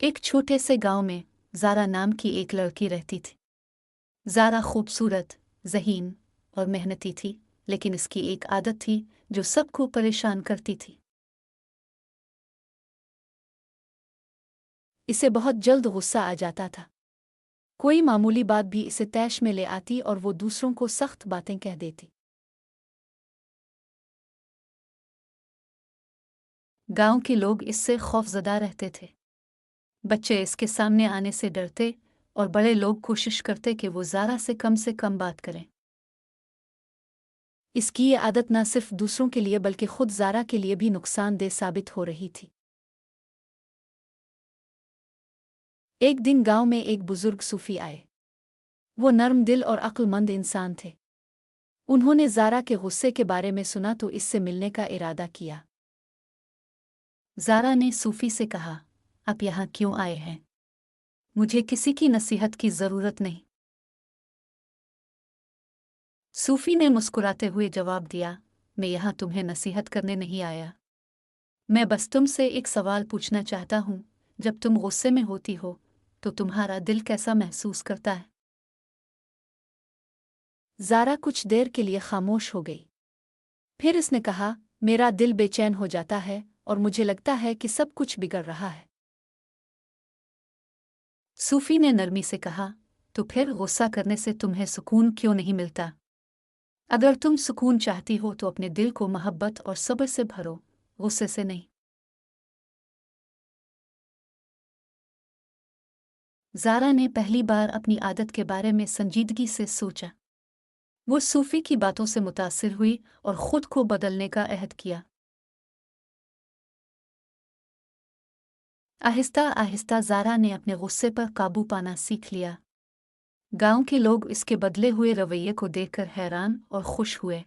एक छोटे से गांव में ज़ारा नाम की एक लड़की रहती थी। ज़ारा खूबसूरत, ज़हीन और मेहनती थी, लेकिन इसकी एक आदत थी जो सबको परेशान करती थी। इसे बहुत जल्द गुस्सा आ जाता था। कोई मामूली बात भी इसे तैश में ले आती और वो दूसरों को सख्त बातें कह देती। गांव के लोग इससे खौफजदा रहते थे। बच्चे इसके सामने आने से डरते और बड़े लोग कोशिश करते कि वो ज़ारा से कम बात करें। इसकी ये आदत न सिर्फ दूसरों के लिए बल्कि खुद ज़ारा के लिए भी नुकसानदेह साबित हो रही थी। एक दिन गांव में एक बुजुर्ग सूफी आए। वो नर्म दिल और अक्लमंद इंसान थे। उन्होंने ज़ारा के गुस्से के बारे में सुना तो इससे मिलने का इरादा किया। ज़ारा ने सूफी से कहा, आप यहाँ क्यों आए हैं? मुझे किसी की नसीहत की ज़रूरत नहीं। सूफी ने मुस्कुराते हुए जवाब दिया, मैं यहाँ तुम्हें नसीहत करने नहीं आया। मैं बस तुमसे एक सवाल पूछना चाहता हूँ, जब तुम गुस्से में होती हो तो तुम्हारा दिल कैसा महसूस करता है? ज़ारा कुछ देर के लिए खामोश हो गई। फिर इसने कहा, मेरा दिल बेचैन हो जाता है और मुझे लगता है कि सब कुछ बिगड़ रहा है। सूफी ने नरमी से कहा, तो फिर गुस्सा करने से तुम्हें सुकून क्यों नहीं मिलता? अगर तुम सुकून चाहती हो तो अपने दिल को मोहब्बत और सब्र से भरो, गुस्से से नहीं। ज़ारा ने पहली बार अपनी आदत के बारे में संजीदगी से सोचा। वो सूफी की बातों से मुतासिर हुई और खुद को बदलने का अहद किया। आहिस्ता आहिस्ता ज़ारा ने अपने गुस्से पर काबू पाना सीख लिया। गांव के लोग इसके बदले हुए रवैये को देखकर हैरान और खुश हुए।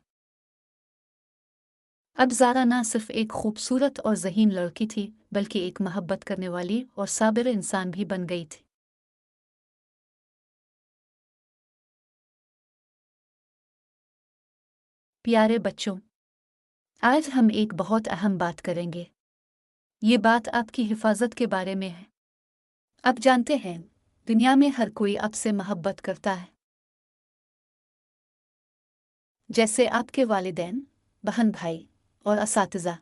अब ज़ारा न सिर्फ एक खूबसूरत और ज़हीन लड़की थी, बल्कि एक मोहब्बत करने वाली और साबिर इंसान भी बन गई थी। प्यारे बच्चों, आज हम एक बहुत अहम बात करेंगे। ये बात आपकी हिफाजत के बारे में है। आप जानते हैं, दुनिया में हर कोई आपसे मोहब्बत करता है, जैसे आपके वालिदैन, बहन भाई और असातिज़ा।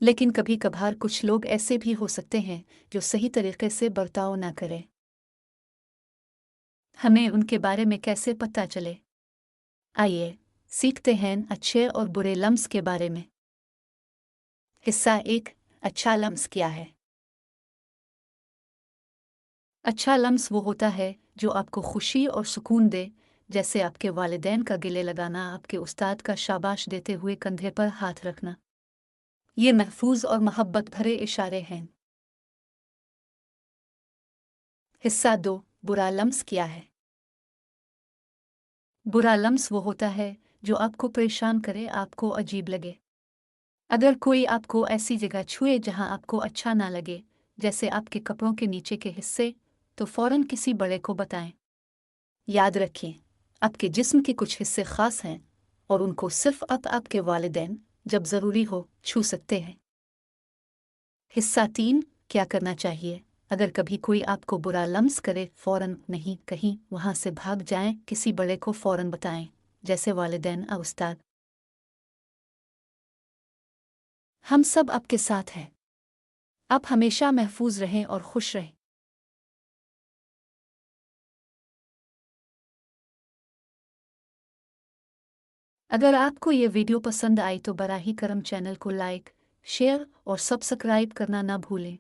लेकिन कभी कभार कुछ लोग ऐसे भी हो सकते हैं जो सही तरीके से बर्ताव ना करें। हमें उनके बारे में कैसे पता चले? आइए सीखते हैं अच्छे और बुरे लम्स के बारे में। हिस्सा एक, अच्छा लम्स क्या है? अच्छा लम्स वो होता है जो आपको खुशी और सुकून दे, जैसे आपके वालिदैन का गिले लगाना, आपके उस्ताद का शाबाश देते हुए कंधे पर हाथ रखना। ये महफूज और मोहब्बत भरे इशारे हैं। हिस्सा दो, बुरा लम्स क्या है? बुरा लम्स वो होता है जो आपको परेशान करे, आपको अजीब लगे। अगर कोई आपको ऐसी जगह छुए जहां आपको अच्छा ना लगे, जैसे आपके कपड़ों के नीचे के हिस्से, तो फौरन किसी बड़े को बताएं। याद रखें, आपके जिस्म के कुछ हिस्से खास हैं और उनको सिर्फ आपके वालिदैन, जब ज़रूरी हो, छू सकते हैं। हिस्सा तीन, क्या करना चाहिए? अगर कभी कोई आपको बुरा लम्स करे, फौरन नहीं, कहीं वहां से भाग जाएं, किसी बड़े को फौरन बताएं, जैसे वालिदैन या उस्ताद। हम सब आपके साथ हैं। आप हमेशा महफूज रहें और खुश रहें। अगर आपको ये वीडियो पसंद आई तो बराह करम चैनल को लाइक, शेयर और सब्सक्राइब करना ना भूलें।